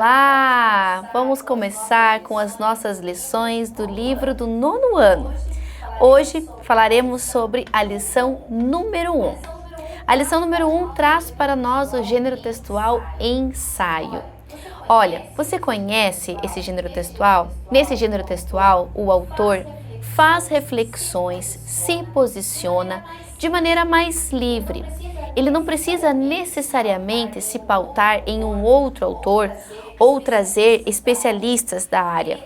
Olá! Vamos começar com as nossas lições do livro do nono ano. Hoje falaremos sobre a lição número 1. A lição número 1 traz para nós o gênero textual ensaio. Olha, você conhece esse gênero textual? Nesse gênero textual, o autor faz reflexões, se posiciona de maneira mais livre. Ele não precisa necessariamente se pautar em um outro autor ou trazer especialistas da área.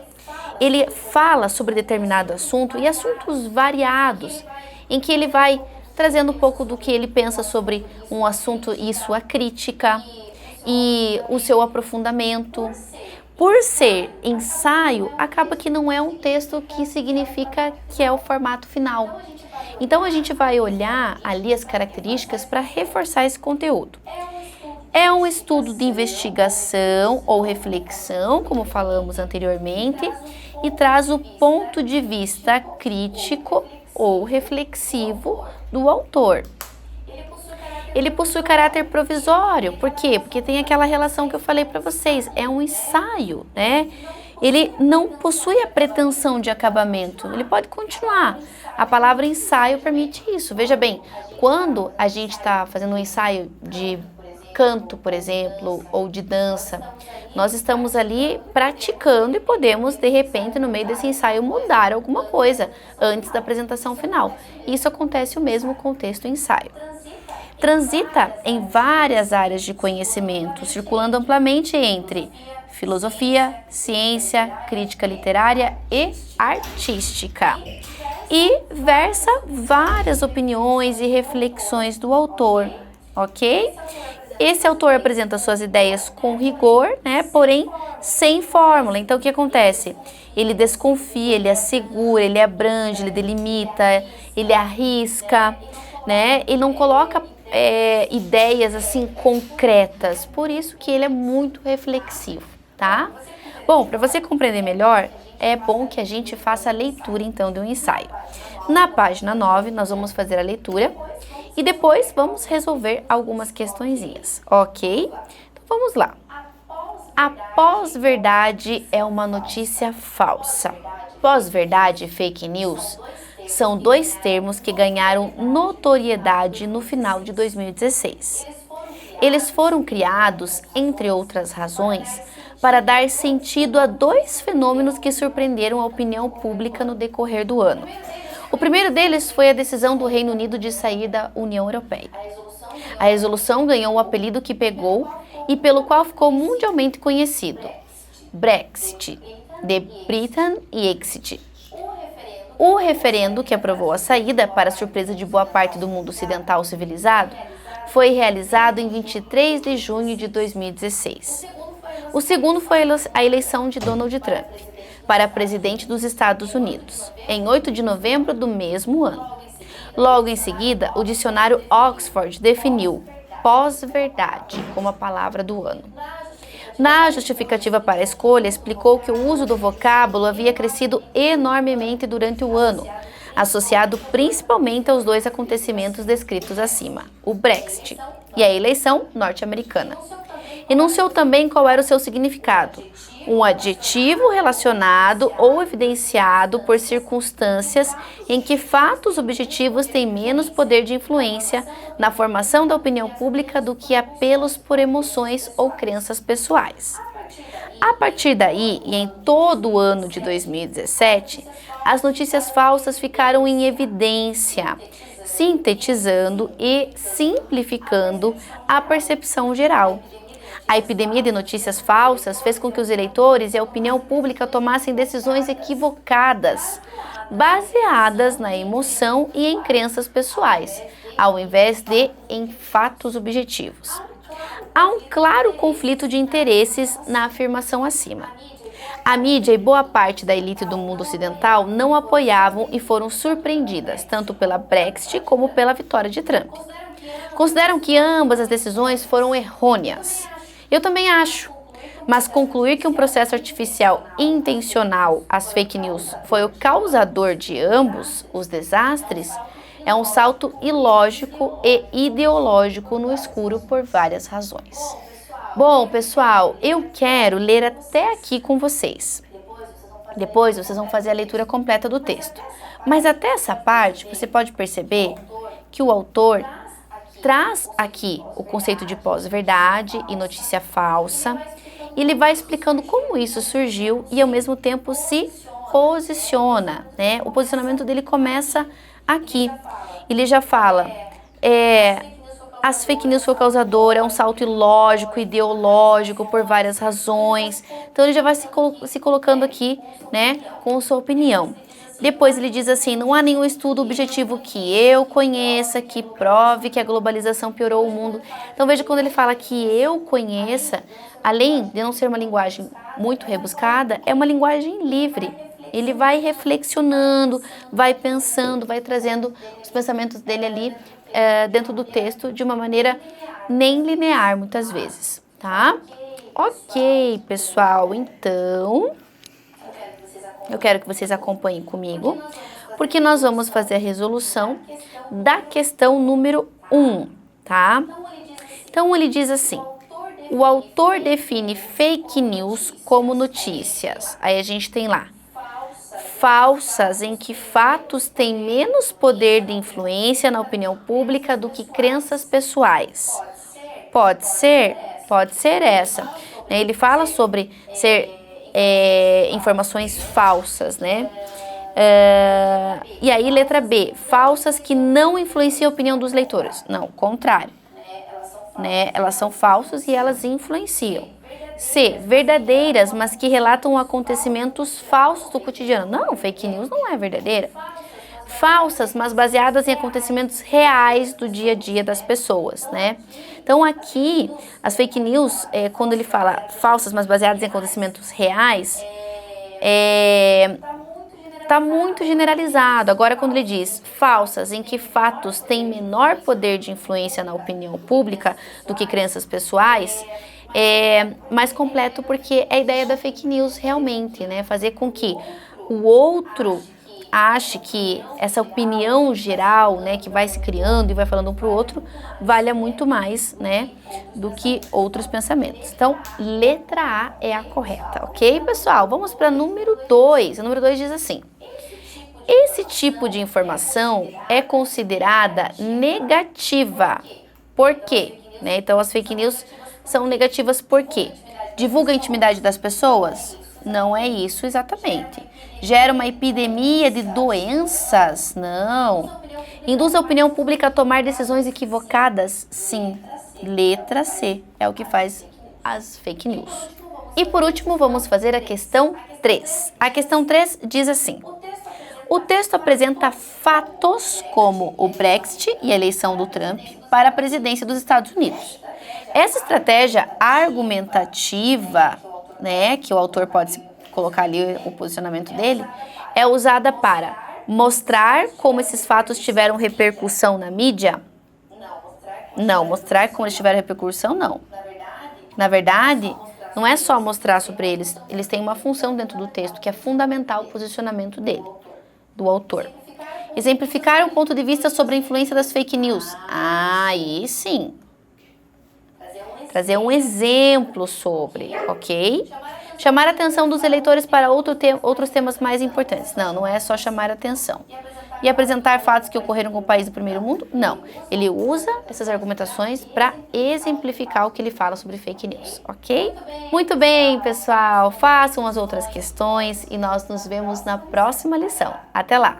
Ele fala sobre determinado assunto e assuntos variados, em que ele vai trazendo um pouco do que ele pensa sobre um assunto e sua crítica e o seu aprofundamento. Por ser ensaio, acaba que não é um texto que significa que é o formato final. Então a gente vai olhar ali as características para reforçar esse conteúdo. É um estudo de investigação ou reflexão, como falamos anteriormente, e traz o ponto de vista crítico ou reflexivo do autor. Ele possui caráter provisório, por quê? Porque tem aquela relação que eu falei para vocês, é um ensaio, né? Ele não possui a pretensão de acabamento, ele pode continuar. A palavra ensaio permite isso. Veja bem, quando a gente está fazendo um ensaio de canto, por exemplo, ou de dança, nós estamos ali praticando e podemos, de repente, no meio desse ensaio, mudar alguma coisa antes da apresentação final. Isso acontece o mesmo com o texto ensaio. Transita em várias áreas de conhecimento, circulando amplamente entre filosofia, ciência, crítica literária e artística. E versa várias opiniões e reflexões do autor, ok? Esse autor apresenta suas ideias com rigor, né? Porém sem fórmula. Então o que acontece? Ele desconfia, ele assegura, ele abrange, ele delimita, ele arrisca, né? Ele não coloca ideias assim concretas, por isso que ele é muito reflexivo, tá? Bom, para você compreender melhor, é bom que a gente faça a leitura então de um ensaio. Na página 9 nós vamos fazer a leitura e depois vamos resolver algumas questõezinhas, ok? Então vamos lá. A pós-verdade é uma notícia falsa. Pós-verdade e fake news são dois termos que ganharam notoriedade no final de 2016. Eles foram criados, entre outras razões, para dar sentido a dois fenômenos que surpreenderam a opinião pública no decorrer do ano. O primeiro deles foi a decisão do Reino Unido de sair da União Europeia. A resolução ganhou o apelido que pegou e pelo qual ficou mundialmente conhecido: Brexit, de Britain e Exit. O referendo que aprovou a saída, para surpresa de boa parte do mundo ocidental civilizado, foi realizado em 23 de junho de 2016. O segundo foi a eleição de Donald Trump para presidente dos Estados Unidos, em 8 de novembro do mesmo ano. Logo em seguida, o dicionário Oxford definiu pós-verdade como a palavra do ano. Na justificativa para a escolha, explicou que o uso do vocábulo havia crescido enormemente durante o ano, associado principalmente aos dois acontecimentos descritos acima, o Brexit e a eleição norte-americana. Enunciou também qual era o seu significado: um adjetivo relacionado ou evidenciado por circunstâncias em que fatos objetivos têm menos poder de influência na formação da opinião pública do que apelos por emoções ou crenças pessoais. A partir daí, e em todo o ano de 2017, as notícias falsas ficaram em evidência, sintetizando e simplificando a percepção geral. A epidemia de notícias falsas fez com que os eleitores e a opinião pública tomassem decisões equivocadas, baseadas na emoção e em crenças pessoais, ao invés de em fatos objetivos. Há um claro conflito de interesses na afirmação acima. A mídia e boa parte da elite do mundo ocidental não apoiavam e foram surpreendidas, tanto pela Brexit como pela vitória de Trump. Consideram que ambas as decisões foram errôneas. Eu também acho, mas concluir que um processo artificial intencional, as fake news, foi o causador de ambos os desastres, é um salto ilógico e ideológico no escuro por várias razões. Bom, pessoal, eu quero ler até aqui com vocês. Depois vocês vão fazer a leitura completa do texto. Mas até essa parte, você pode perceber que o autor traz aqui o conceito de pós-verdade e notícia falsa. E ele vai explicando como isso surgiu e ao mesmo tempo se posiciona, né? O posicionamento dele começa aqui. Ele já fala, as fake news foi o causador, é um salto ilógico, ideológico, por várias razões. Então ele já vai se colocando aqui, né, com sua opinião. Depois ele diz assim, não há nenhum estudo objetivo que eu conheça, que prove que a globalização piorou o mundo. Então veja, quando ele fala que eu conheça, além de não ser uma linguagem muito rebuscada, é uma linguagem livre. Ele vai reflexionando, vai pensando, vai trazendo os pensamentos dele ali dentro do texto de uma maneira nem linear, muitas vezes, tá? Ok, pessoal, então eu quero que vocês acompanhem comigo, porque nós vamos fazer a resolução da questão número 1, tá? Então ele diz assim, o autor define fake news como notícias. Aí a gente tem lá, falsas em que fatos têm menos poder de influência na opinião pública do que crenças pessoais. Pode ser essa. Ele fala sobre ser informações falsas, né? E aí, letra B, falsas que não influenciam a opinião dos leitores. Não, o contrário. Né? Elas são falsas e elas influenciam. C, verdadeiras, mas que relatam acontecimentos falsos do cotidiano. Não, fake news não é verdadeira. Falsas, mas baseadas em acontecimentos reais do dia a dia das pessoas, né? Então aqui, as fake news, quando ele fala falsas, mas baseadas em acontecimentos reais, tá muito generalizado. Agora, quando ele diz falsas, em que fatos têm menor poder de influência na opinião pública do que crenças pessoais, é mais completo, porque é a ideia da fake news realmente, né? Fazer com que o outro ache que essa opinião geral, né, que vai se criando e vai falando um para o outro, valha muito mais, né, do que outros pensamentos. Então, letra A é a correta, ok, pessoal? Vamos para número 2. O número 2 diz assim, esse tipo de informação é considerada negativa. Por quê? Né? Então, as fake news são negativas por quê? Divulga a intimidade das pessoas? Não é isso exatamente. Gera uma epidemia de doenças? Não. Induz a opinião pública a tomar decisões equivocadas? Sim. Letra C é o que faz as fake news. E por último, vamos fazer a questão 3. A questão 3 diz assim, o texto apresenta fatos como o Brexit e a eleição do Trump para a presidência dos Estados Unidos. Essa estratégia argumentativa, né, que o autor pode colocar ali o posicionamento dele, é usada para mostrar como esses fatos tiveram repercussão na mídia? Não, mostrar como eles tiveram repercussão, não. Na verdade, não é só mostrar sobre eles, eles têm uma função dentro do texto que é fundamental o posicionamento dele, do autor. Exemplificar um ponto de vista sobre a influência das fake news. Aí sim. Trazer um exemplo sobre, ok? Chamar a atenção dos eleitores para outros temas mais importantes. Não, não é só chamar a atenção. E apresentar fatos que ocorreram com o país do primeiro mundo? Não. Ele usa essas argumentações para exemplificar o que ele fala sobre fake news, ok? Muito bem, pessoal. Façam as outras questões e nós nos vemos na próxima lição. Até lá!